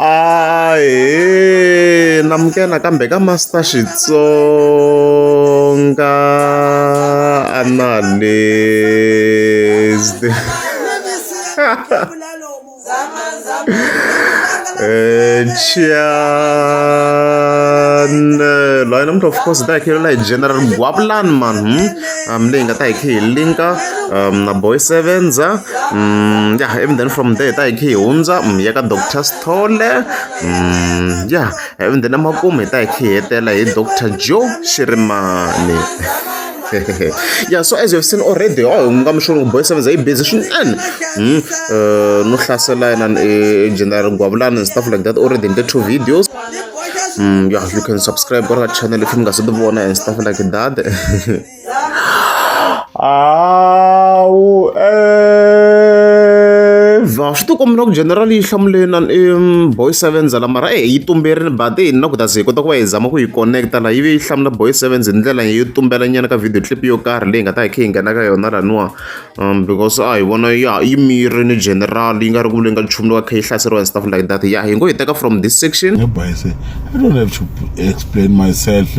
Aye, namkela kambe ka Master Xitsonga analyst. Line of course that like General Guablan man. Link at linka na boy sevens yeah, even then from there I unza yaka Dr. Stolle yeah, even then amakume tela Dr. Joe Shirimani. Yeah, so as you've seen already, I'm sure boy sevens are busy and no hlasela and General Guablan and stuff like that already in the 2 videos. Yeah, you can subscribe to our channel if you guys don't want and stuff like that. Vashtu komlok generally hlamlenan boy sevens ala mara yitumberini bade na kutaze kota ku ezama ku connecta la ivi hlamla boy sevens ndlela yitumbela nyana ka video clip yo karhi leyi nga ta ikhe ngena ka yona laniwa because I wanna yeah yimiri ni general yi nga ri ku lenga nchumu ka khe hlaseriwa and stuff like that. Yeah, hi ngo hiteka from this section. I don't have to explain myself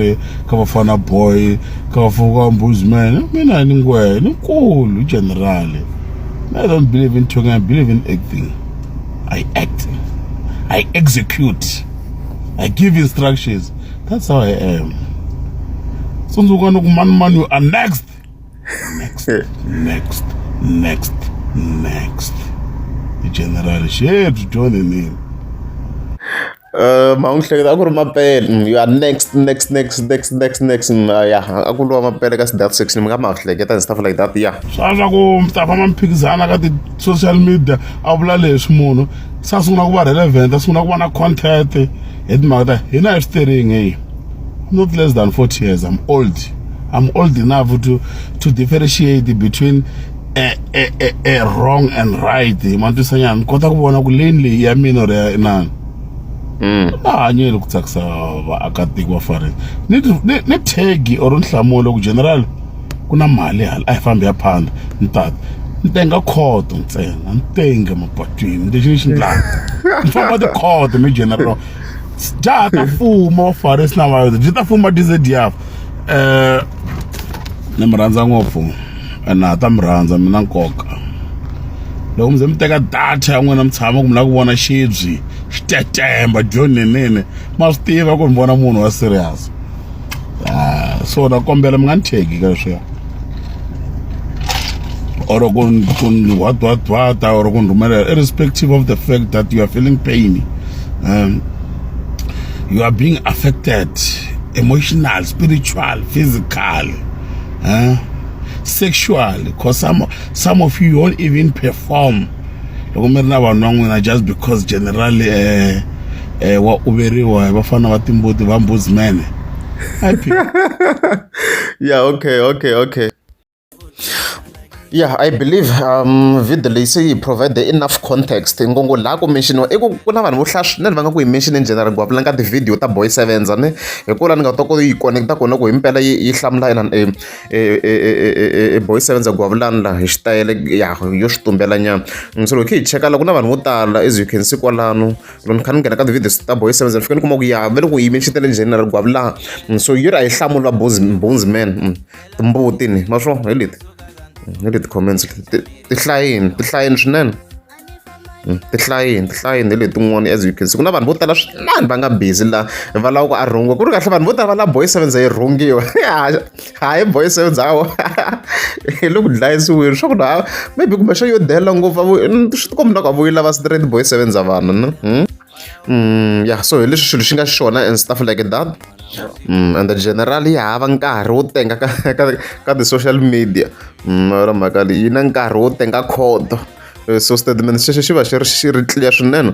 ka bafana boy ka bafuka ombudsman mina ni ngwena nkulu general. I don't believe in talking, I believe in acting. I act. I execute. I give instructions. That's how I am. So you are next. Next. The general shapes joining in. You are next. Yeah, that section and stuff like that. Yeah. Sasa ku mtapha mphikizana ka ti social media a vula leswi munhu sasungula ku va relevant asungula ku va na content hi timhaka ta hina hi steering hey. I'm not less than 40 years. I'm old enough to differentiate between a wrong and right. Mantusanyana kota ku vona ku lane leyi ya mina or ya nani. Hanyeli ku tsakisa vaakatiko va foreign ni tag or nhlamulo ku general ku na mali hala a hi fambi ya phanda ni tata ni tenga khoto ntsena ni tenga mapatwini lexi ni xi ndlaka ni famba ti khoto mi general ja ta fuma wa foreign na va ji ta fuma DZDF ni mi rhandza ngopfu na ta mi rhandza mina nkoka loko mi teka data ya n'wina mi tshama ku mi lava ku vona xibyi xitetemba jonenene ma swi tiva ku mi vona munhu wa serious so na kombela mi nga ni thegi ka leswiya or ku watwatwata or ku ni rhumela irrespective of the fact that you are feeling pain, you are being affected emotional, spiritual, physical, sexual, because some of you won't even perform just because generally wa uberiwa bafana va timbuti va ombudsman. Yeah, okay. Yeah, I believe video say provide enough context ngongo la ku mention ku na vanhu vo hlaya swinene va nga ku yi mention in general ku apulanga ti video ta boy sevens ne hikuva ni nga to ko yi connecta kona ku himpela yi hlamula boy sevens ku avulana la hi xitayele ya yo swi tumbela nyana so loko hi cheka la ku na vanhu vo tala as you can see kwalano loko ni kha ni nghena ka ti videos ta boy sevens ni fika ni kuma ku ya ve loko yi mention in general ku avulana so yi ri a yi hlamula bondsman timbuti ni ma swo hi leti ni the comments ti hlayini swinene ti hlayini leti tin'wana as you can see ku na vanhu vo tala swinene va nga busy la va lava ku a rhungiwa ku ri kahle vanhu vo tala va lava boy sevens yi rhungiwa hayi boy sevens hawa hi le ku dlayisiweni swa ku na maybe kumbe xo yo dela ngopfu swi ti komba ku a vo yi lava straight boy sevens a vanhu ne yeah, so hi leswi xilo xi nga xona and stuff like that. And the generally hava nkarhi wo tenga ka the social media ra mhaka leyi yi na nkarhi wo tenga khoto so statement xexo xi va xi ri clear swinene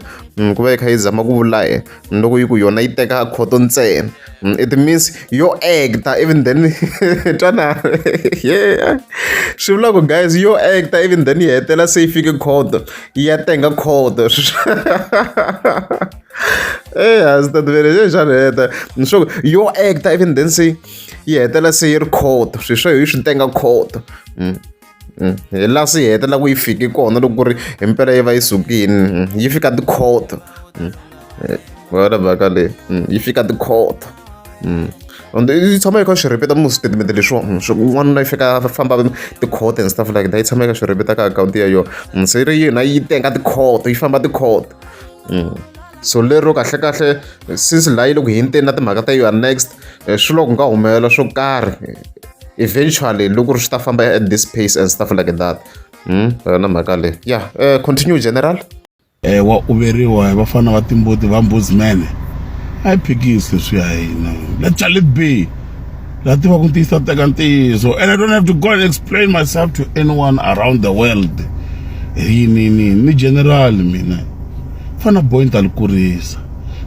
ku va yi kha yi zama ku vula loko yi ku yona yi teka khoto ntsena it means yo actor even then twana yeah swi vula ku guys yo actor even then yi hetela se yi fike khoto yi ya tenga khoto statement xaneta so yo actor even then se yi hetela se yi ri khoto swi swo hi swi tenga khoto hi laha swi hetelela ku yi fike kona loko ku ri hi mpela yi va yi sukile yi fika ti-court vona mhaka leyi yi fika ti-court and yi tshama yi kha swi rhipeta mu statement leswiwa n'wanuna yi fika famba ti-court and stuff like that yi tshama yi kha swi rhipeta ka akhawunti ya yona se ri yina yi tenga ti-court yi famba ti-court so lero kahle since laha yi loko hi nteni na timhaka ta you are next swilo ku nga humelela swo karhi eventually loko ri swi ta famba at this pace and stuff like that na mhaka leyi continue general wa uveriwa hi vafana va timbuti va mbuzimene a yi phikisi leswiya hina let it be laha tiva ku tiyisa teka ntiyiso and I don't have to go and explain myself to anyone around the world ni general mina fana boy ni ta li kurisa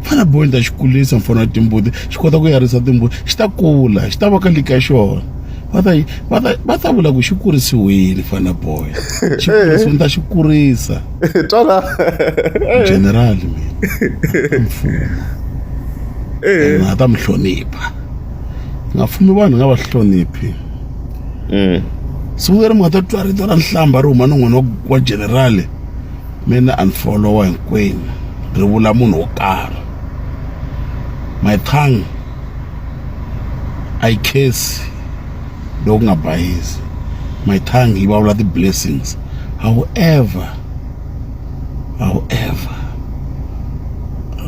fana boy ni ta xi kulisa mfana timbuti xi kota ku yarisa timbuti xi ta kula xi ta va ka lika xona va ta vula ku xi kurisiwile fana boy xi kurisiwile ni ta xi kurisa twala general mina mfumo na ta mi hlonipha nga fumi vanhu nga va hloniphi siku leri mi nga ta twa rito ra nhlamba ri huma ni n'wana wa general mina unfollowa hinkwenu ri vula munhu wo karhi my tongue I kiss loko nga bayisi my tongue yi vulavula ti-blessings however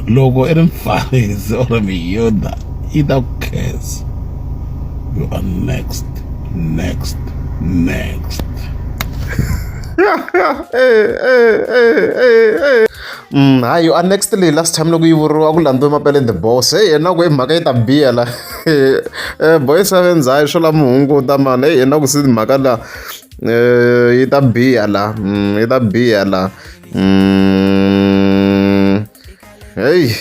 loko i ri mfarisi or miyuda yi ta ku khensa you are next hayi you are next leyi last time loko yi vuriwa ku landziwe mapele the boss yena ku hi mhaka yi ta biha la boy 7 hayi swo la muhunguta mani yena ku si mhaka la yi ta biha la yi ta biha la hey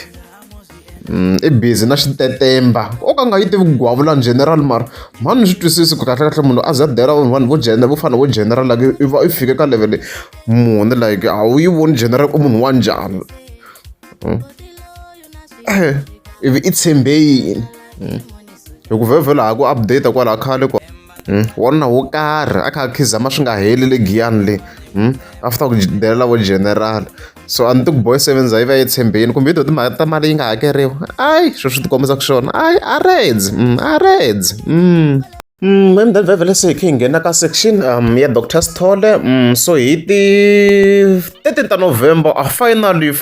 i busy na xitetemba o ka nga yi tivi ku gwavula general mara mani swi twisisi ku kahle munhu a za dela vanhu vo fana vo general like i va i fike ka level muni like a wu yi voni general u munhu wa njhani ivi i tshembeyini hi ku vhevhela ha ku update kwalaha khale wanuna wo karhi a kha a khizama swi nga heli le giyani le after ku delela vo general so a ni ti ku boy 7 yi va yi tshembeni kumbe hi to timhaka ta mali yi nga hakeriwa ayi swo swi ti kombisa ku swona a reds vhevhele se hi khe hi nghena ka section ya Dr Sithole so hi ti 13 ta November finally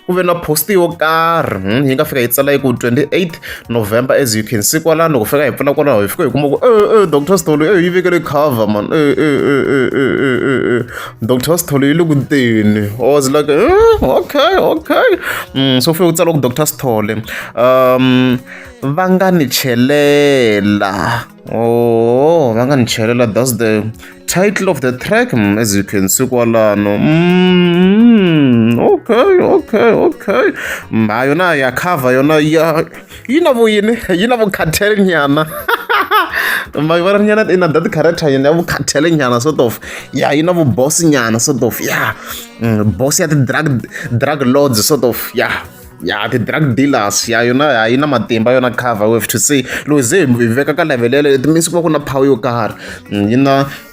ku ve na post yo karhi hi nga fika hi tsala yi ku 28 November as you can see kwalano ku fika hi pfuna kwalano hi fika hi kuma ku Dr Sithole yi vekele cover man Dr Sithole yi le ku teni I was like okay so fika ku tsala ku Dr Sithole va nga ni chelela va nga ni chelela that's the title of the track as you can see kwalano okay yona ya cover yona yi na vuyini yi na vukhathele nyana mavara nyana ina that character yena vukhathele nyana sort of yi na vuboss nyana sort of boss ya drug lords sort of the drug dealers yona yi na matimba yona cover we have to say lo ze hi veka ka level yele it means ku va ku na power yo karhi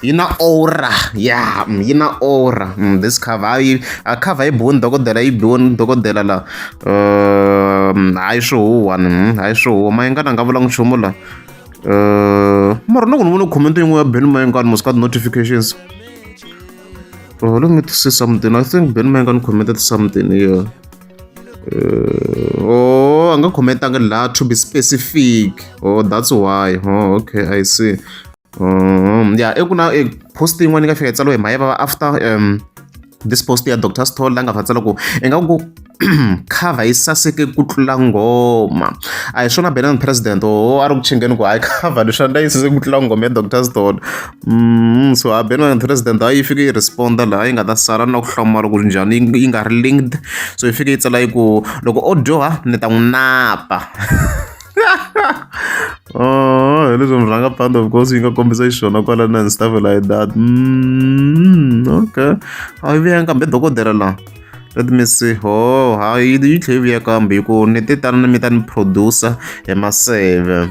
yi na aura yi na aura this cover a cover yi biwini dokodela la hayi swo huwa mayengana nga vulanga nchumu la mara na ku ni vona comment yin'we ya Ben Mayengani mos ka notifications let me see something I think Ben Mayengani commented something here a nga commentanga la to be specific that's why okay I see eku na post yin'wana yi nga fika yi tsaliwa hi mayeva after this post ya Dr Sithole la nga fa tsala ku ingaku cover yi saseke ku tlula ngoma a hi swona Benin president a ri ku chingeni ku hayi cover leswi a yi saseke ku tlula ngoma ya Dr Sithole so a Benin president a yi fike yi responda laha yi nga ta sala na ku hlamala ku njhani yi nga ri linked so yi fike yi tsala yi ku loko o dyoha ni ta n'wi napa hi leswi murangaphansi of course yi nga kombisa xiswona kwalana and stuff like that okay a yi vuyangi kambe dokodela la let me see. Oh, hayi yi tlhe vuya kambe hi ku ni ti tana mi ta ni producer hi maseve.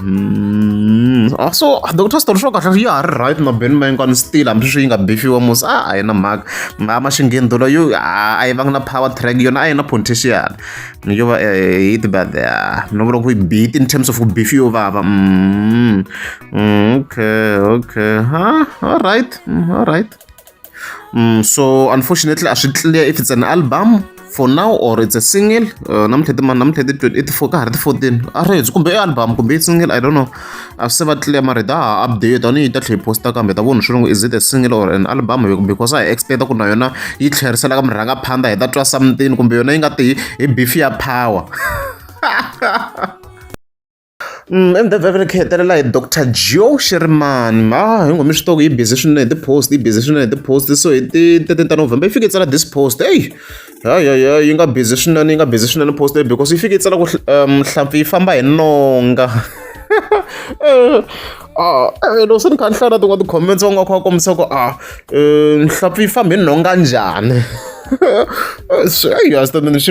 So Dr. Story swo kahle yi ha ri right na Ben Mayengani still hambi sweswi yi nga bifiwa mos a hi na mhaka mama xingheni yo a yi vanga na power track yona a yi na potential yo va hit but no vula ku yi beat in terms of ku beef yo vava. Okay all right. So unfortunately I should clear if it's an album for now or it's a single. Namtlhe 24 ka ha ri 14 a ri kumbe i album kumbe i single I don't know. A se va clear mara da update ani ta tlhe posta kambe ta vona swilungu is it a single or an album because I expect ku na yona yi tlherisela ka murhanga phanda hi ta twa something kumbe yona yi nga ti hi beef ya power. And the very hetelela hi Dr. Joe Sherman hi ngomi swi tori yi busy swinene hi ti-post so hi ti 13 ta November yi fike tsala this post yi nga busy swinene post because yi fike tsala ku hlampfi yi famba hi nonga. Loko se ni kha ni hlaya na tin'wana ti-comments va nga kha va kombisa ku hlampfi yi famba hi nonga njhani. Swi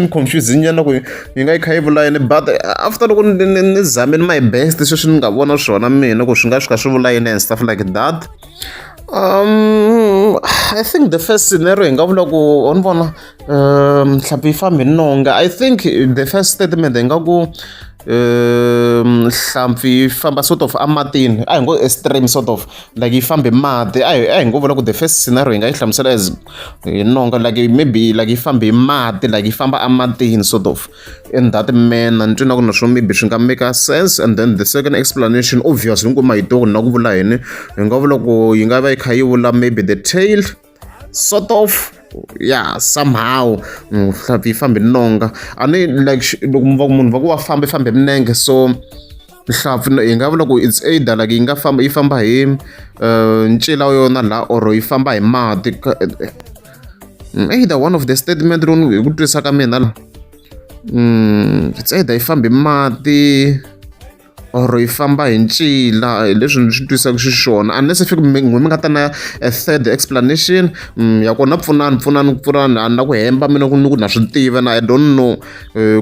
ni confuse nyana ku yi nga yi kha yi vula yini but after loko ni zamini my best sweswi ni nga vona swona mina ku swi nga swi kha swi vula yini and stuff like that. I think the first scenario hi nga vula ku ni vona hlampfi yi famba hi nonga. I think the first statement hi nga ku hlampfi yi famba sort of ematini a hi ngo extreme sort of like yi famba hi mati a hi ngo vula ku the first scenario hi nga yi hlamusela as hi nonga like maybe like yi famba hi mati like yi famba ematini sort of in that manner ni twina ku na swona maybe swi nga make sense. And then the second explanation obviously ni ku mahitoko na ku vula yini hi nga vula ku yi nga va yi kha yi vula maybe the tail sort of somehow hlampfi yi famba hi nonga a ni like loko munhu va ku wa famba hi milenge so hlampfi hi nga vula ku it's either like yi famba hi ncila wa yona la or yi famba hi mati either one of the statement lowu hi ku twisa ka mina la it's either yi famba hi mati or yi famba hi ncila leswi ni swi twisaka xiswona unless if mi nga ta na a third explanation ya kona pfunani na ku hemba mina ku na swi tiva na I don't know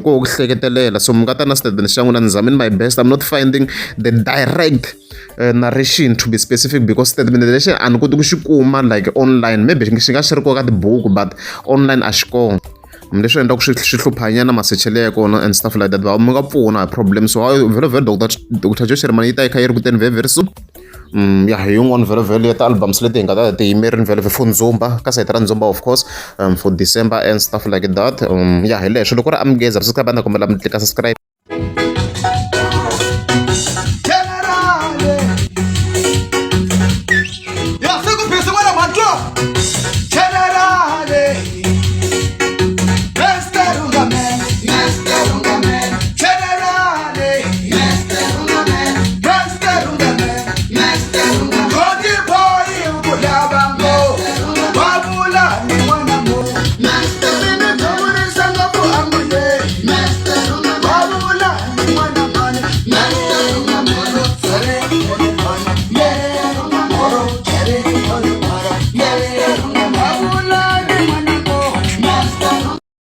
ku hleketelela so mi nga ta na statement xa n'wina ni zamini my best. I'm not finding the direct narration to be specific because statement lexi a ni koti ku xi kuma like online maybe xi nga xi ri koka ka tibuku but online a xi kona leswi endla ku swi hluphanyana masechele ya kona and stuff like that va mi nga pfuna hi problem so very Dr. Joe Sherman yi ta yi kha yi ri kuteni very soon. Hi yin'wana vhele ya ti-albums leti hi nga ta ti yimerini vhele for Ndzumba ka sayiti ra Ndzumba of course for December and stuff like that. Hi leswo loko ri amukeza subscribe na kombela mi tlika subscribe.